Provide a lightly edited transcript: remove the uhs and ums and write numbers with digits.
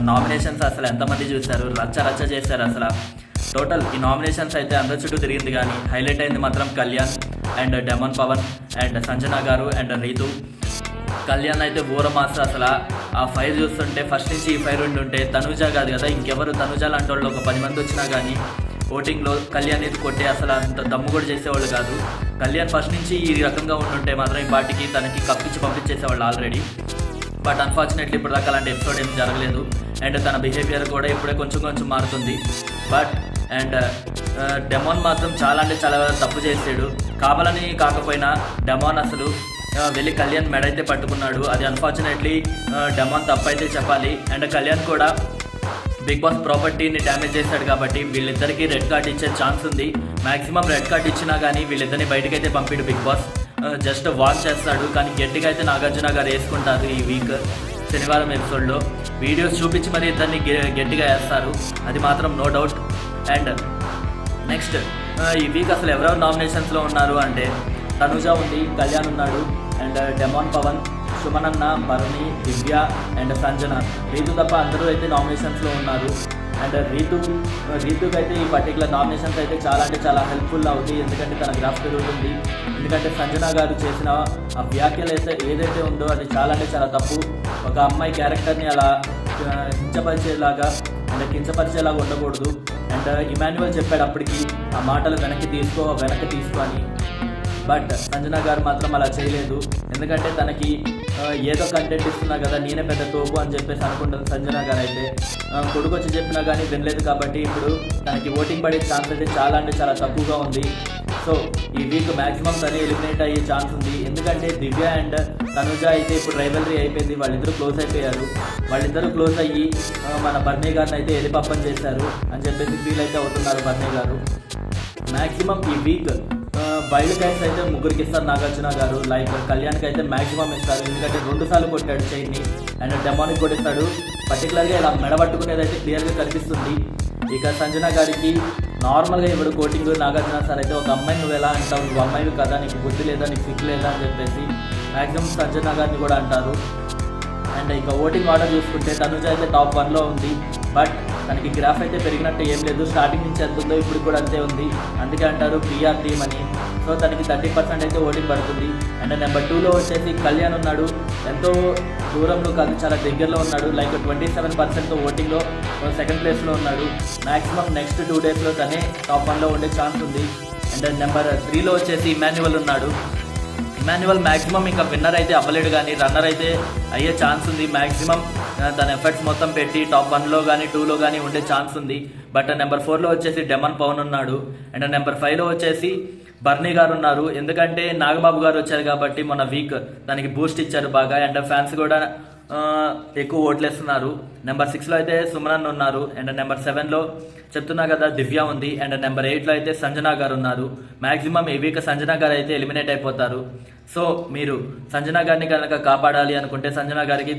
Nominations అసలు ఎంతమంది చూశారు, రచ్చ రచ్చ చేశారు అసలు. టోటల్ ఈ నామినేషన్స్ అయితే అందరి చుట్టూ తిరిగింది, కానీ హైలైట్ అయింది మాత్రం Kalyan and Demon Pavan and Sanjana garu and Ritu. Kalyan అయితే ఊరమాస అసలు. ఆ ఫైర్ చూస్తుంటే ఫస్ట్ నుంచి ఈ ఫైర్ ఉంటే తనుజ కాదు కదా ఇంకెవరు, తనుజ లాంటి వాళ్ళు ఒక 10 మంది వచ్చినా కానీ ఓటింగ్లో కళ్యాణ్ ఇది కొట్టే అసలు అంత దమ్ము కూడా చేసేవాళ్ళు కాదు. కళ్యాణ్ ఫస్ట్ నుంచి ఈ రకంగా ఉండుంటే మాత్రం ఈ పార్టీకి తనకి కప్పించి పంపించేసేవాళ్ళు ఆల్రెడీ. బట్ అన్ఫార్చునేట్లీ ఇప్పుడు దాకా అలాంటి ఎపిసోడ్ ఏం జరగలేదు. అండ్ తన బిహేవియర్ కూడా ఇప్పుడే కొంచెం కొంచెం మారుతుంది. బట్ అండ్ డెమాన్ మాత్రం చాలా అంటే చాలా తప్పు చేసాడు. కావాలని కాకపోయినా డెమాన్ అసలు వెళ్ళి కళ్యాణ్ మెడ అయితే పట్టుకున్నాడు. అది అన్ఫార్చునేట్లీ డెమాన్ తప్పు అయితే చెప్పాలి. అండ్ కళ్యాణ్ కూడా బిగ్ బాస్ ప్రాపర్టీని డ్యామేజ్ చేశాడు కాబట్టి వీళ్ళిద్దరికీ రెడ్ కార్డ్ ఇచ్చే ఛాన్స్ ఉంది. మ్యాక్సిమం రెడ్ కార్డ్ ఇచ్చినా కానీ వీళ్ళిద్దరిని బయటకైతే పంపిడు బిగ్ బాస్. జస్ట్ వాచ్ చేస్తాడు, కానీ గట్టిగా అయితే నాగార్జున గారు వేసుకుంటారు. ఈ వీక్ శనివారం ఎపిసోడ్లో వీడియోస్ చూపించి మరి ఇద్దరిని గట్టిగా వేస్తారు, అది మాత్రం నో డౌట్. అండ్ నెక్స్ట్ ఈ వీక్ అసలు ఎవరెవరు నామినేషన్స్లో ఉన్నారు అంటే తనుజ ఉంది, కళ్యాణ్ ఉన్నాడు, అండ్ డెమాన్ పవన్, సుమనన్న, భరణి, దివ్య అండ్ సంజన. రీతు తప్ప అందరూ అయితే నామినేషన్స్లో ఉన్నారు. అండ్ రీతుకి అయితే ఈ పర్టికులర్ నామినేషన్స్ అయితే చాలా అంటే చాలా హెల్ప్ఫుల్ అవుతాయి, ఎందుకంటే తన గ్రాఫ్ పెరుగుతుంది. ఎందుకంటే సంజన గారు చేసిన ఆ వ్యాఖ్యలు అయితే ఏదైతే ఉందో అది చాలా అంటే చాలా తప్పు. ఒక అమ్మాయి క్యారెక్టర్ని అలా కించపరిచేలాగా కించపరిచేలాగా ఉండకూడదు. అండ్ ఇమాన్యువల్ చెప్పాడు అప్పటికి ఆ మాటలు వెనక్కి తీసుకో అని. బట్ సంజన గారు మాత్రం అలా చేయలేదు, ఎందుకంటే తనకి ఏదో కంటెంట్ ఇస్తున్నా కదా నేనే పెద్ద తోపు అని చెప్పేసి అనుకుంటుంది సంజన గారు. అయితే కొడుకు వచ్చి చెప్పినా కానీ వినలేదు కాబట్టి ఇప్పుడు తనకి ఓటింగ్ పడే ఛాన్స్ అయితే చాలా అంటే చాలా తక్కువగా ఉంది. సో ఈ వీక్ మ్యాక్సిమం తనే ఎలిమినేట్ అయ్యే ఛాన్స్ ఉంది, ఎందుకంటే దివ్య అండ్ తనుజ అయితే ఇప్పుడు రైవలరీ అయిపోయింది, వాళ్ళిద్దరూ క్లోజ్ అయిపోయారు. వాళ్ళిద్దరూ క్లోజ్ అయ్యి మన బర్నీ గారిని అయితే ఎలిపప్పని చేశారు అని చెప్పేసి ఫీల్ అయితే అవుతున్నారు బర్నీ గారు. మ్యాక్సిమం ఈ వీక్ వైల్డ్ క్యాట్స్ అయితే ముగ్గురికి ఇస్తారు నాగార్జున గారు. లైక్ కళ్యాణ్కి అయితే మ్యాక్సిమం ఇస్తారు, ఎందుకంటే 2 సార్లు కొట్టాడు చైన్ని. అండ్ డెమానికి కొట్టిస్తాడు, పర్టికులర్గా ఇలా మెడబట్టుకునేది అయితే క్లియర్గా కనిపిస్తుంది. ఇక సంజన గారికి నార్మల్గా ఇప్పుడు కోటింగ్ నాగార్జున సార్ అయితే ఒక అమ్మాయిని నువ్వు ఎలా అంటావు, నువ్వు అమ్మాయివి కదా, నీకు బుద్ధి లేదా, నీకు సిగ్గు లేదా అని చెప్పేసి మ్యాక్సిమం సంజన గారిని కూడా అంటారు. అండ్ ఇక ఓటింగ్ ఆర్డర్ చూసుకుంటే తనుజ అయితే టాప్ 1లో ఉంది. బట్ తనకి గ్రాఫ్ అయితే పెరిగినట్టు ఏం లేదు, స్టార్టింగ్ నుంచి ఎంత ఉందో ఇప్పుడు కూడా అంతే ఉంది. అందుకే అంటారు పిఆర్ టీమ్ అని. సో తనకి 30% అయితే ఓటింగ్ పడుతుంది. అండ్ నెంబర్ 2లో వచ్చేసి కళ్యాణ్ ఉన్నాడు, ఎంతో దూరంలో కాదు చాలా దగ్గరలో ఉన్నాడు. లైక్ 27% ఓటింగ్లో సెకండ్ ప్లేస్లో ఉన్నాడు. మ్యాక్సిమం నెక్స్ట్ 2 డేస్లో తనే టాప్ 1లో ఉండే ఛాన్స్ ఉంది. అండ్ నెంబర్ 3లో వచ్చేసి ఇమాన్యువల్ ఉన్నాడు. ఇమాన్యువల్ మ్యాక్సిమం ఇంకా విన్నర్ అయితే అవ్వలేడు, కానీ రన్నర్ అయితే అయ్యే ఛాన్స్ ఉంది. మ్యాక్సిమం తన ఎఫర్ట్స్ మొత్తం పెట్టి టాప్ 1లో కానీ 2లో కానీ ఉండే ఛాన్స్ ఉంది. బట్ నెంబర్ 4లో వచ్చేసి డెమన్ పవన్ ఉన్నాడు. అండ్ నెంబర్ 5లో వచ్చేసి బర్నీ గారు ఉన్నారు, ఎందుకంటే నాగబాబు గారు వచ్చారు కాబట్టి మొన్న వీక్ దానికి బూస్ట్ ఇచ్చారు బాగా. అండ్ ఫ్యాన్స్ కూడా ఎక్కువ ఓట్లేస్తున్నారు. నెంబర్ 6లో అయితే సుమనన్ ఉన్నారు. అండ్ నెంబర్ 7లో చెప్తున్నా కదా దివ్య ఉంది. అండ్ నెంబర్ 8లో అయితే సంజన గారు ఉన్నారు. మ్యాక్సిమం ఈ వీక్ సంజన గారు అయితే ఎలిమినేట్ అయిపోతారు. సో మీరు సంజన గారిని కనుక కాపాడాలి అనుకుంటే సంజన గారికి